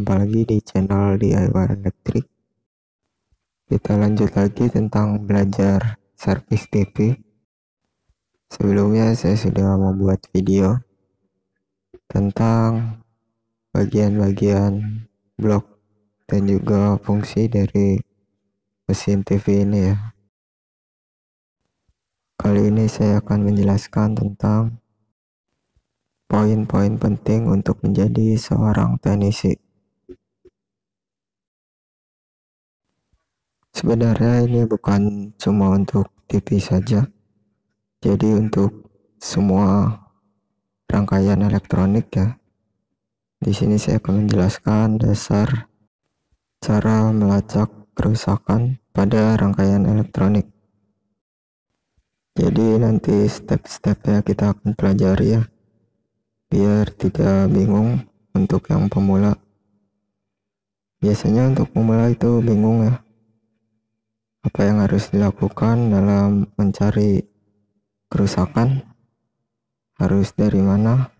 jumpa lagi di channel DIY Elektrik. Kita lanjut lagi tentang belajar servis TV. Sebelumnya saya sudah membuat video tentang bagian-bagian blok dan juga fungsi dari mesin TV ini ya. Kali ini saya akan menjelaskan tentang poin-poin penting untuk menjadi seorang teknisi. Sebenarnya ini bukan cuma untuk TV saja, jadi untuk semua rangkaian elektronik ya. Di sini saya akan menjelaskan dasar cara melacak kerusakan pada rangkaian elektronik. Jadi nanti step-stepnya kita akan pelajari ya, biar tidak bingung untuk yang pemula. Biasanya untuk pemula itu bingung ya, apa yang harus dilakukan dalam mencari kerusakan, harus dari mana,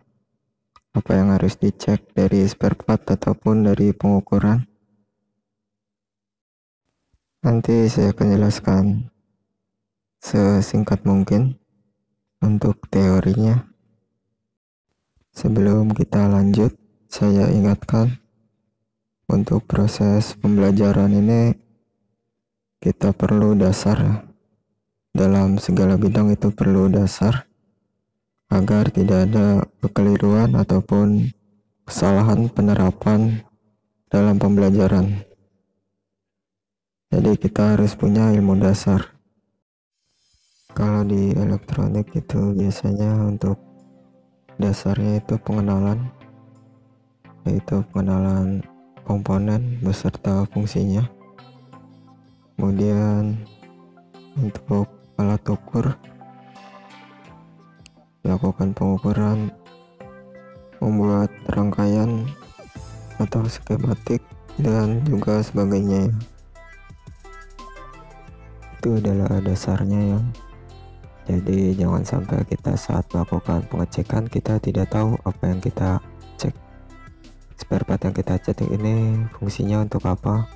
apa yang harus dicek dari spare part ataupun dari pengukuran. Nanti saya akan jelaskan sesingkat mungkin untuk teorinya. Sebelum kita lanjut, saya ingatkan untuk proses pembelajaran ini kita perlu dasar. Dalam segala bidang itu perlu dasar agar tidak ada kekeliruan ataupun kesalahan penerapan dalam pembelajaran. Jadi kita harus punya ilmu dasar. Kalau di elektronik itu biasanya untuk dasarnya itu pengenalan, yaitu pengenalan komponen beserta fungsinya. Kemudian untuk alat ukur, lakukan pengukuran, membuat rangkaian atau skematik dan juga sebagainya. Itu adalah dasarnya ya. Jadi jangan sampai kita saat melakukan pengecekan kita tidak tahu apa yang kita cek. Spare part yang kita cek ini fungsinya untuk apa,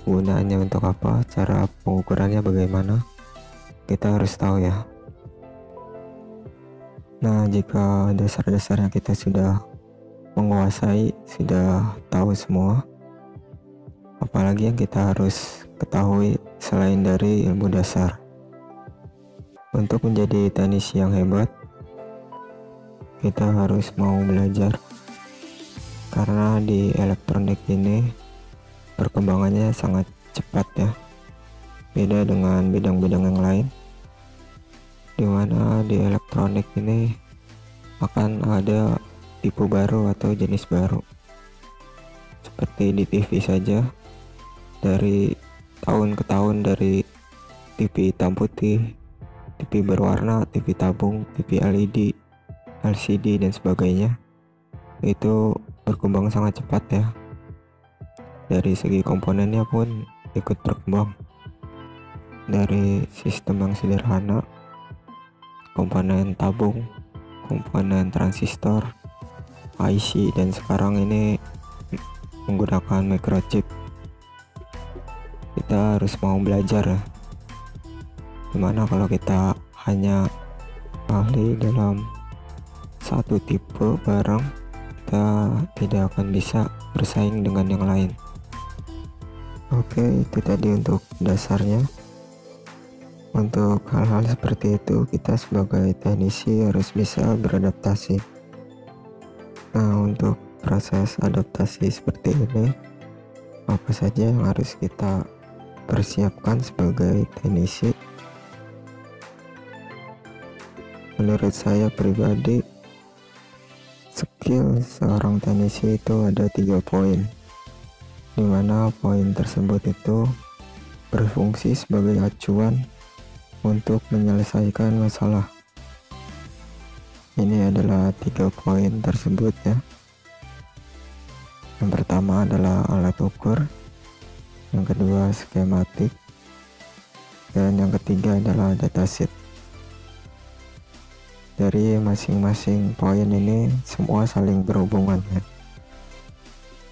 gunaannya untuk apa, cara pengukurannya bagaimana, kita harus tahu ya. Nah, jika dasar-dasarnya kita sudah menguasai, sudah tahu semua, apalagi yang kita harus ketahui selain dari ilmu dasar. Untuk menjadi teknisi yang hebat, kita harus mau belajar, karena di elektronik ini perkembangannya sangat cepat ya, beda dengan bidang-bidang yang lain, dimana di elektronik ini akan ada tipe baru atau jenis baru. Seperti di TV saja, dari tahun ke tahun, dari TV hitam putih, TV berwarna, TV tabung, TV LED, LCD dan sebagainya, itu berkembang sangat cepat ya. Dari segi komponennya pun ikut berkembang, dari sistem yang sederhana, komponen tabung, komponen transistor, IC, dan sekarang ini menggunakan microchip. Kita harus mau belajar ya, dimana kalau kita hanya ahli dalam satu tipe barang, kita tidak akan bisa bersaing dengan yang lain. Oke, itu tadi untuk dasarnya. Untuk hal-hal seperti itu kita sebagai teknisi harus bisa beradaptasi. Nah, untuk proses adaptasi seperti ini, apa saja yang harus kita persiapkan sebagai teknisi? Menurut saya pribadi, skill seorang teknisi itu ada 3 poin, dimana poin tersebut itu berfungsi sebagai acuan untuk menyelesaikan masalah. Ini adalah 3 poin tersebut ya. Yang pertama adalah alat ukur, yang kedua skematik, dan yang ketiga adalah datasheet. Dari masing-masing poin ini semua saling berhubungan ya.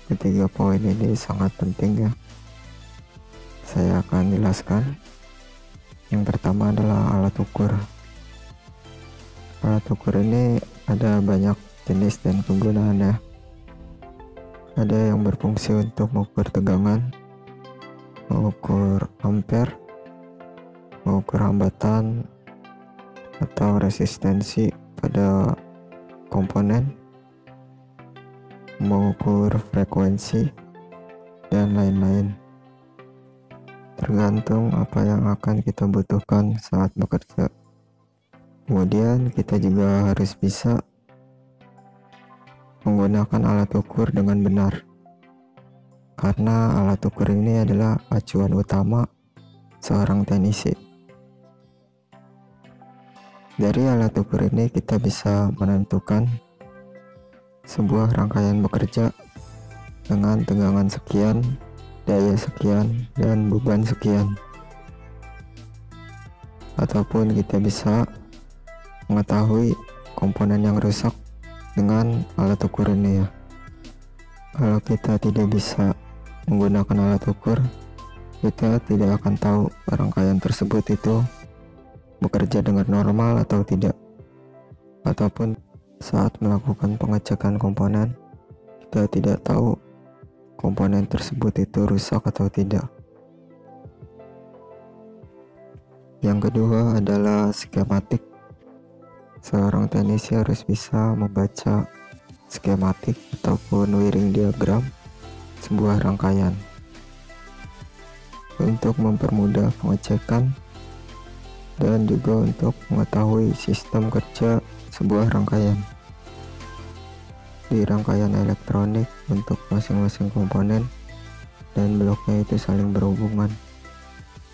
Ketiga poin ini sangat penting ya. Saya akan jelaskan. Yang pertama adalah alat ukur. Alat ukur ini ada banyak jenis dan kegunaannya. Ada yang berfungsi untuk mengukur tegangan, mengukur ampere, mengukur hambatan atau resistensi pada komponen, mengukur frekuensi, dan lain-lain. Tergantung apa yang akan kita butuhkan saat bekerja. Kemudian kita juga harus bisa menggunakan alat ukur dengan benar, karena alat ukur ini adalah acuan utama seorang teknisi. Dari alat ukur ini kita bisa menentukan sebuah rangkaian bekerja dengan tegangan sekian, daya sekian, dan beban sekian. Ataupun kita bisa mengetahui komponen yang rusak dengan alat ukur ini ya. Kalau kita tidak bisa menggunakan alat ukur, kita tidak akan tahu rangkaian tersebut itu bekerja dengan normal atau tidak. Ataupun saat melakukan pengecekan komponen, kita tidak tahu komponen tersebut itu rusak atau tidak. Yang kedua adalah skematik. Seorang teknisi harus bisa membaca skematik ataupun wiring diagram sebuah rangkaian untuk mempermudah pengecekan dan juga untuk mengetahui sistem kerja sebuah rangkaian. Di rangkaian elektronik, untuk masing-masing komponen dan bloknya itu saling berhubungan.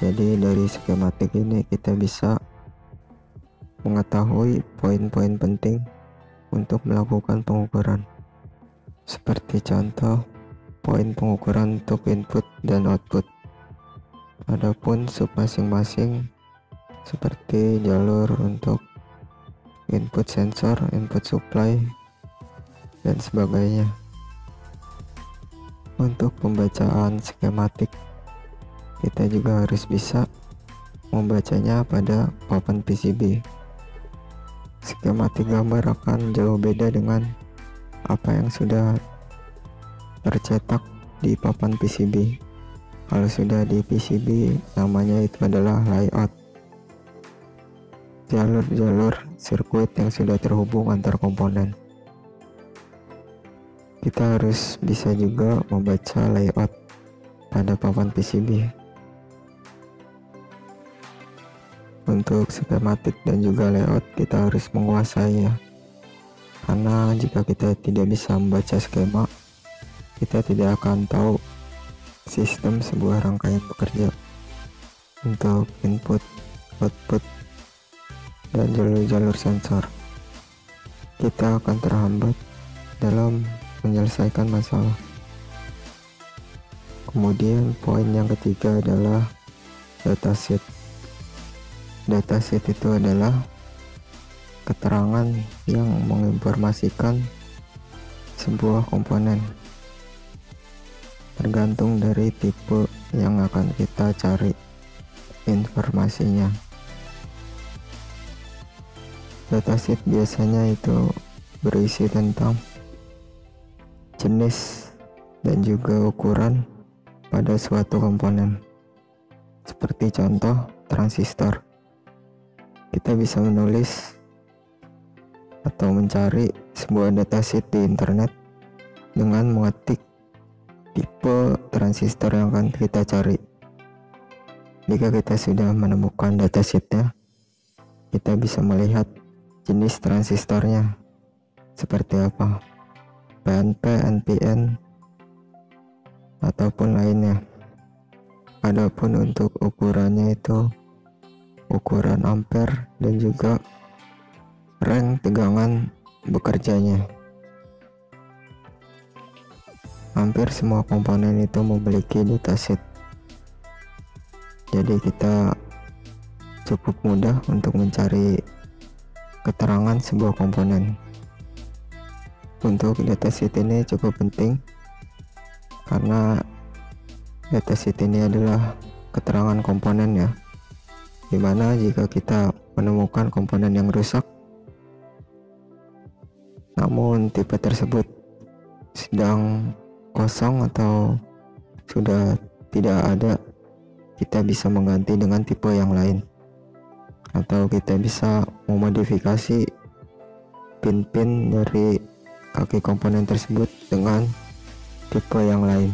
Jadi dari skematik ini kita bisa mengetahui poin-poin penting untuk melakukan pengukuran. Seperti contoh, poin pengukuran untuk input dan output. Adapun sub masing-masing seperti jalur untuk input sensor, input supply, dan sebagainya. Untuk pembacaan skematik, kita juga harus bisa membacanya pada papan PCB. Skematik gambar akan jauh beda dengan apa yang sudah tercetak di papan PCB. Kalau sudah di PCB, namanya itu adalah layout. Jalur-jalur sirkuit yang sudah terhubung antar komponen. Kita harus bisa juga membaca layout pada papan PCB. Untuk skematik dan juga layout kita harus menguasai ya. Karena jika kita tidak bisa membaca skema, kita tidak akan tahu sistem sebuah rangkaian bekerja untuk input, output, dan jalur-jalur sensor. Kita akan terhambat dalam menyelesaikan masalah. Kemudian poin yang ketiga adalah datasheet. Datasheet itu adalah keterangan yang menginformasikan sebuah komponen, tergantung dari tipe yang akan kita cari informasinya. Datasheet biasanya itu berisi tentang jenis dan juga ukuran pada suatu komponen. Seperti contoh transistor. Kita bisa menulis atau mencari sebuah datasheet di internet dengan mengetik tipe transistor yang akan kita cari. Jika kita sudah menemukan datasheetnya, kita bisa melihat jenis transistornya seperti apa, PNP, NPN, ataupun lainnya. Adapun untuk ukurannya itu ukuran ampere dan juga rank tegangan bekerjanya. Hampir semua komponen itu memiliki datasheet. Jadi kita cukup mudah untuk mencari keterangan sebuah komponen. Untuk datasheet ini cukup penting karena datasheet ini adalah keterangan komponennya, dimana jika kita menemukan komponen yang rusak namun tipe tersebut sedang kosong atau sudah tidak ada, kita bisa mengganti dengan tipe yang lain, atau kita bisa memodifikasi pin-pin dari kaki komponen tersebut dengan tipe yang lain.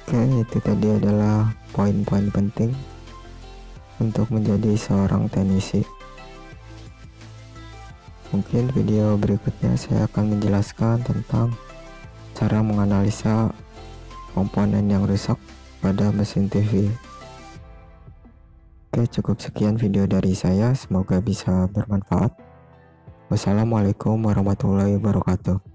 Oke, itu tadi adalah poin-poin penting untuk menjadi seorang teknisi. Mungkin video berikutnya saya akan menjelaskan tentang cara menganalisa komponen yang rusak pada mesin TV. Oke, cukup sekian video dari saya, semoga bisa bermanfaat. Wassalamualaikum warahmatullahi wabarakatuh.